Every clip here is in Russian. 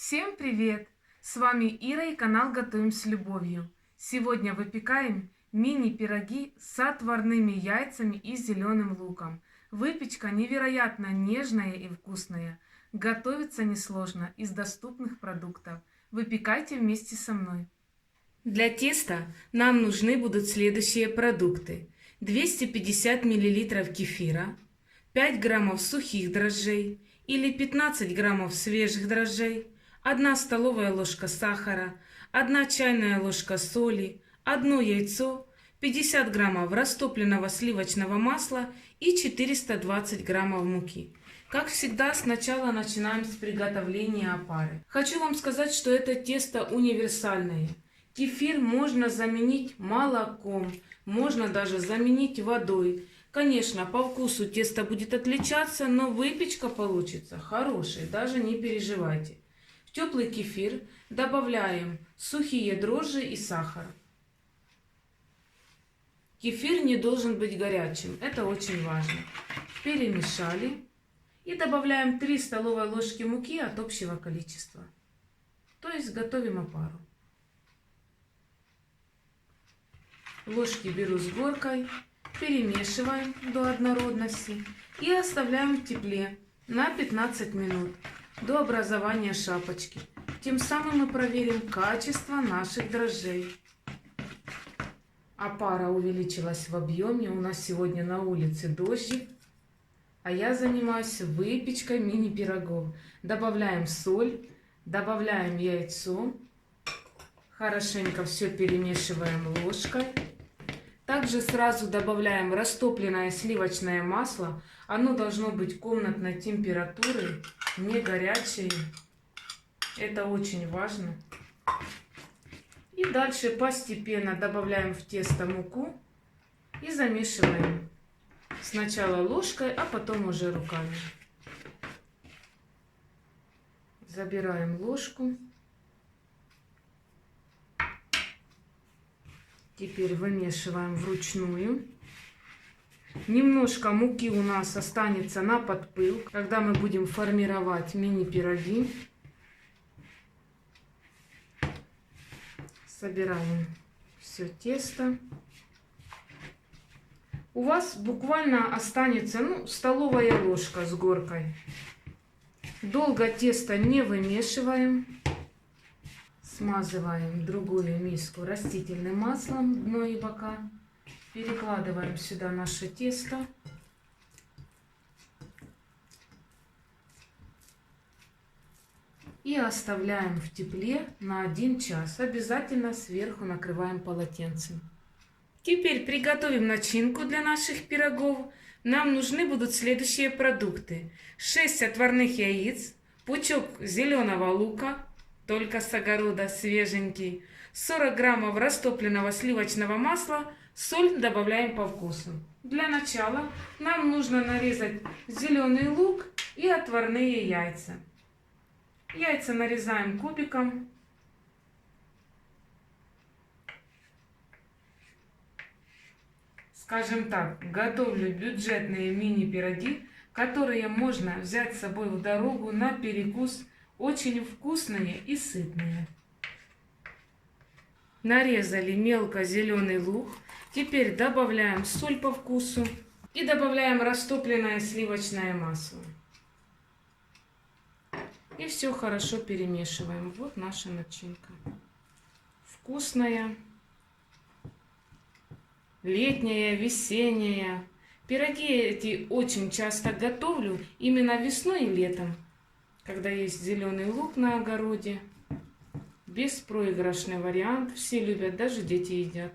Всем привет! С вами Ира и канал Готовим с любовью. Сегодня выпекаем мини-пироги с отварными яйцами и зеленым луком. Выпечка невероятно нежная и вкусная. Готовится несложно из доступных продуктов. Выпекайте вместе со мной. Для теста нам нужны будут следующие продукты. 250 мл кефира, 5 граммов сухих дрожжей или 15 граммов свежих дрожжей, 1 столовая ложка сахара, 1 чайная ложка соли, 1 яйцо, 50 граммов растопленного сливочного масла и 420 граммов муки. Как всегда, сначала начинаем с приготовления опары. Хочу вам сказать, что это тесто универсальное. Кефир можно заменить молоком, можно даже заменить водой. Конечно, по вкусу тесто будет отличаться, но выпечка получится хорошей, даже не переживайте. В теплый кефир добавляем сухие дрожжи и сахар. Кефир не должен быть горячим, это очень важно. Перемешали и добавляем 3 столовые ложки муки от общего количества. То есть готовим опару. Ложки беру с горкой, перемешиваем до однородности и оставляем в тепле на 15 минут до образования шапочки. Тем самым мы проверим качество наших дрожжей. Опара увеличилась в объеме. У нас сегодня на улице дождик, а я занимаюсь выпечкой мини-пирогов. Добавляем соль, добавляем яйцо. Хорошенько все перемешиваем ложкой. Также сразу добавляем растопленное сливочное масло. Оно должно быть комнатной температуры, не горячее. Это очень важно. И дальше постепенно добавляем в тесто муку и замешиваем. Сначала ложкой, а потом уже руками. Забираем ложку. Теперь вымешиваем вручную. Немножко муки у нас останется на подпыл, когда мы будем формировать мини-пироги. Собираем все тесто. У вас буквально останется столовая ложка с горкой. Долго тесто не вымешиваем. Смазываем другую миску растительным маслом, дно и бока. Перекладываем сюда наше тесто. И оставляем в тепле на 1 час. Обязательно сверху накрываем полотенцем. Теперь приготовим начинку для наших пирогов. Нам нужны будут следующие продукты. 6 отварных яиц, пучок зеленого лука, только с огорода, свеженький, 40 граммов растопленного сливочного масла, соль добавляем по вкусу. Для начала нам нужно нарезать зеленый лук и отварные яйца. Яйца нарезаем кубиком. Скажем так, готовлю бюджетные мини-пироги, которые можно взять с собой в дорогу на перекус. Очень вкусные и сытные. Нарезали мелко зеленый лук. Теперь добавляем соль по вкусу и добавляем растопленное сливочное масло. И все хорошо перемешиваем. Вот наша начинка. Вкусная, летняя, весенняя. Пироги эти очень часто готовлю именно весной и летом, когда есть зеленый лук на огороде. Беспроигрышный вариант. Все любят, даже дети едят.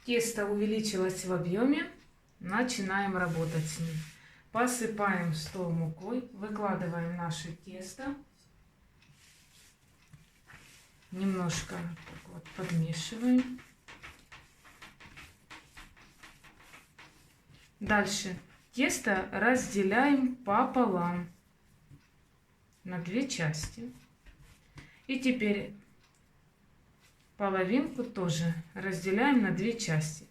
Тесто увеличилось в объеме. Начинаем работать с ним. Посыпаем стол мукой. Выкладываем наше тесто. Немножко так вот подмешиваем. Дальше тесто разделяем пополам на 2 части. И теперь половинку тоже разделяем на 2 части.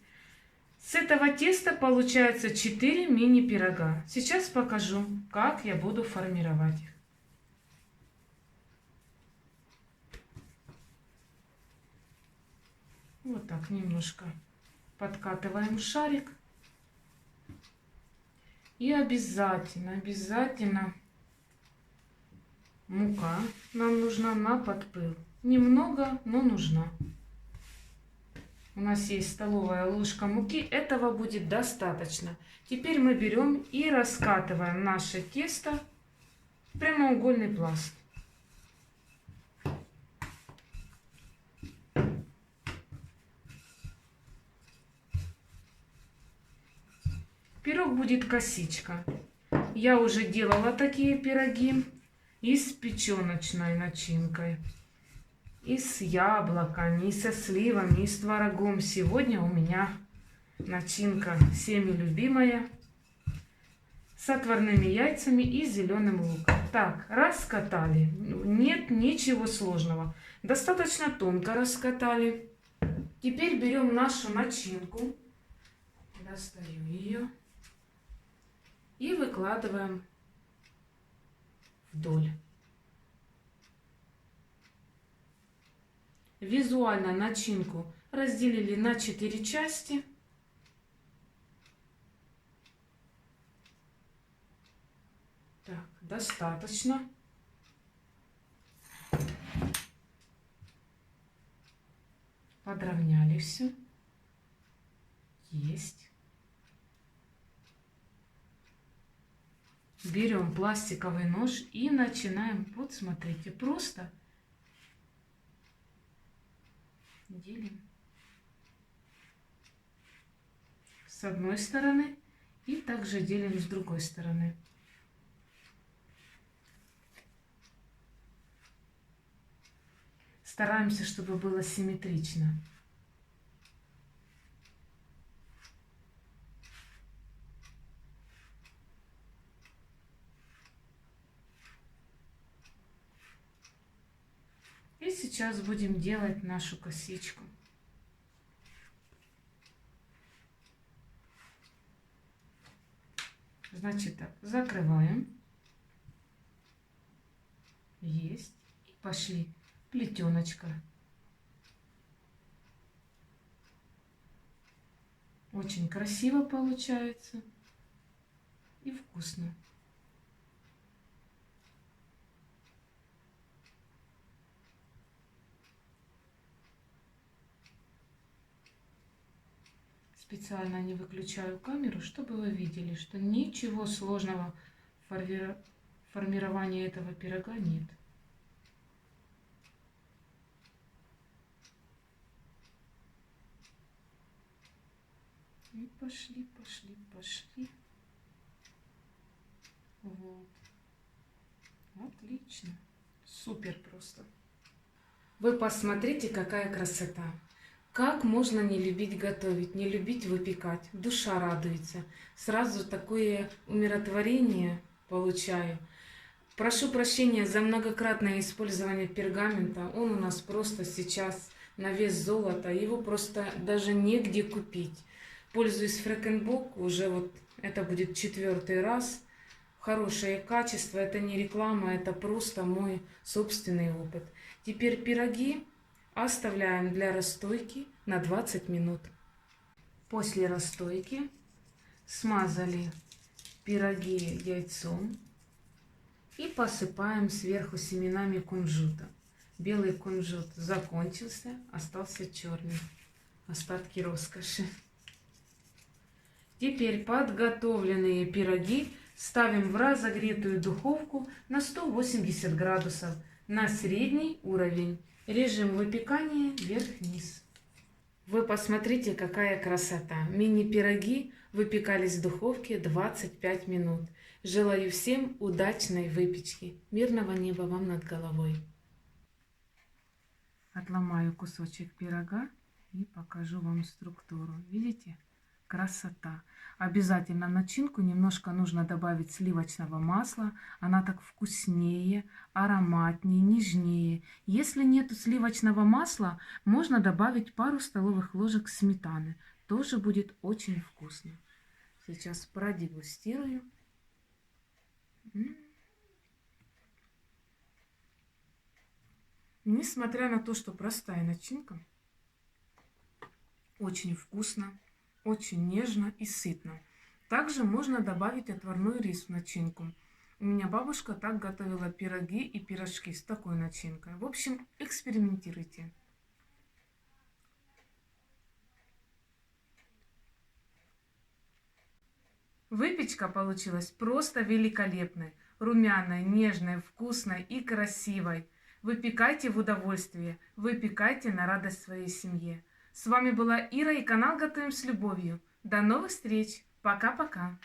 С этого теста получается 4 мини-пирога. Сейчас покажу, как я буду формировать их. Вот так немножко подкатываем шарик. И обязательно мука нам нужна на подпыл. Немного, но нужна. У нас есть столовая ложка муки, этого будет достаточно. Теперь мы берем и раскатываем наше тесто в прямоугольный пласт. Пирог будет косичка. Я уже делала такие пироги и с печеночной начинкой, и с яблоками, и со сливами, и с творогом. Сегодня у меня начинка всеми любимая, с отварными яйцами и зеленым луком. Так, раскатали. Нет ничего сложного. Достаточно тонко раскатали. Теперь берем нашу начинку. Достаю ее. И выкладываем вдоль. Визуально начинку разделили на 4 части. Так, достаточно. Подровняли все. Есть. Берем пластиковый нож и начинаем, вот смотрите, просто делим с одной стороны и также делим с другой стороны. Стараемся, чтобы было симметрично. И сейчас будем делать нашу косичку. Значит так, закрываем. Есть. И пошли. Плетеночка. Очень красиво получается и вкусно. Специально не выключаю камеру, чтобы вы видели, что ничего сложного в формировании этого пирога нет. И пошли. Вот. Отлично. Супер просто. Вы посмотрите, какая красота. Как можно не любить готовить, не любить выпекать? Душа радуется. Сразу такое умиротворение получаю. Прошу прощения за многократное использование пергамента. Он у нас просто сейчас на вес золота. Его просто даже негде купить. Пользуюсь Фрэкенбок. Уже вот это будет 4-й раз. Хорошее качество. Это не реклама, это просто мой собственный опыт. Теперь пироги оставляем для расстойки на 20 минут. После расстойки смазали пироги яйцом и посыпаем сверху семенами кунжута. Белый кунжут закончился, остался черный. Остатки роскоши. Теперь подготовленные пироги ставим в разогретую духовку на 180 градусов на средний уровень. Режим выпекания вверх-вниз. Вы посмотрите, какая красота. Мини-пироги выпекались в духовке 25 минут. Желаю всем удачной выпечки. Мирного неба вам над головой. Отломаю кусочек пирога и покажу вам структуру. Видите? Красота. Обязательно в начинку немножко нужно добавить сливочного масла. Она так вкуснее, ароматнее, нежнее. Если нет сливочного масла, можно добавить пару столовых ложек сметаны. Тоже будет очень вкусно. Сейчас продегустирую. Несмотря на то, что простая начинка, Очень вкусно, очень нежно и сытно. Также можно добавить отварной рис в начинку. У меня бабушка так готовила пироги и пирожки с такой начинкой. В общем, экспериментируйте. Выпечка получилась просто великолепной, румяной, нежной, вкусной и красивой. Выпекайте в удовольствие, выпекайте на радость своей семье. С вами была Ира и канал Готовим с любовью. До новых встреч. Пока-пока.